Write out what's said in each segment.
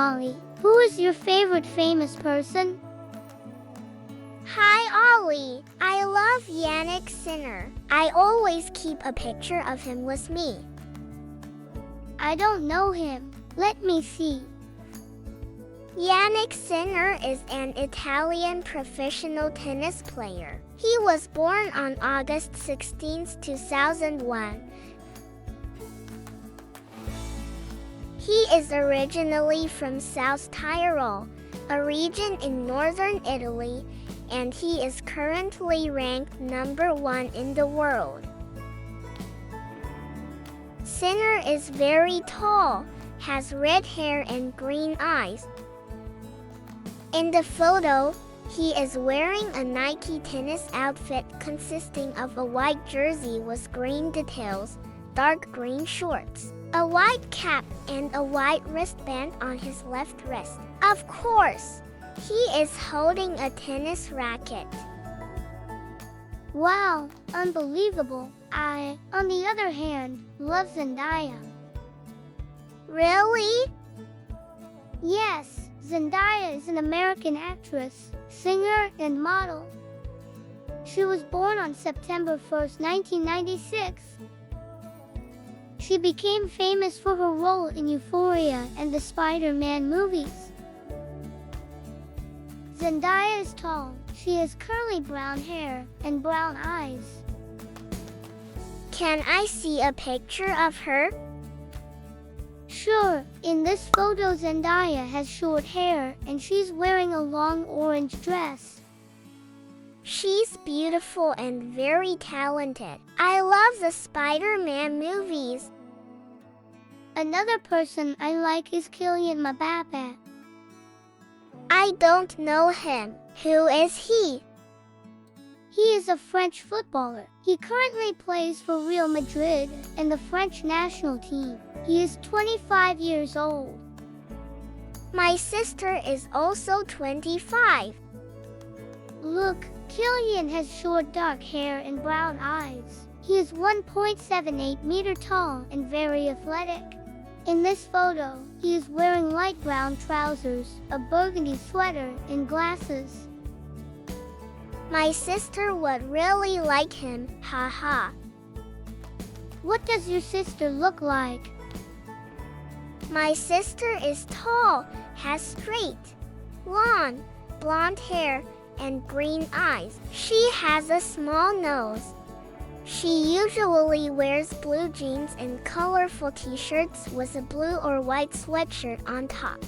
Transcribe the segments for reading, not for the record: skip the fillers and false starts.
Ollie. Who is your favorite famous person? Hi, Ollie. I love Yannick Sinner. I always keep a picture of him with me. I don't know him. Let me see. Yannick Sinner is an Italian professional tennis player. He was born on August 16, 2001. He is originally from South Tyrol, a region in northern Italy, and he is currently ranked number 1 in the world. Sinner is very tall, has red hair and green eyes. In the photo, he is wearing a Nike tennis outfit consisting of a white jersey with green details, dark green shorts, a white cap, and a white wristband on his left wrist. Of course, he is holding a tennis racket. Wow, unbelievable. I, on the other hand, love Zendaya. Really? Yes, Zendaya is an American actress, singer, and model. She was born on September 1st, 1996. She became famous for her role in Euphoria and the Spider-Man movies. Zendaya is tall. She has curly brown hair and brown eyes. Can I see a picture of her? Sure, in this photo Zendaya has short hair and she's wearing a long orange dress. She's beautiful and very talented. I love the Spider-Man movies. Another person I like is Kylian Mbappé. I don't know him. Who is he? He is a French footballer. He currently plays for Real Madrid and the French national team. He is 25 years old. My sister is also 25. Look, Kylian has short dark hair and brown eyes. He is 1.78 meter tall and very athletic. In this photo, he is wearing light brown trousers, a burgundy sweater, and glasses. My sister would really like him, haha. What does your sister look like? My sister is tall, has straight, long, blonde hair, and green eyes. She has a small nose. She usually wears blue jeans and colorful t-shirts with a blue or white sweatshirt on top.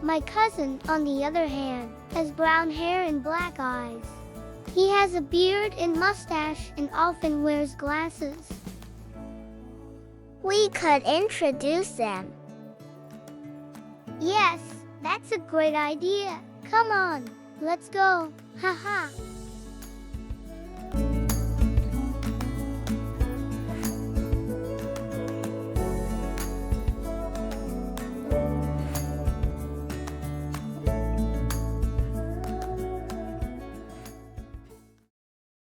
My cousin, on the other hand, has brown hair and black eyes. He has a beard and mustache and often wears glasses. We could introduce them. Yes, that's a great idea. Come on, let's go. Haha.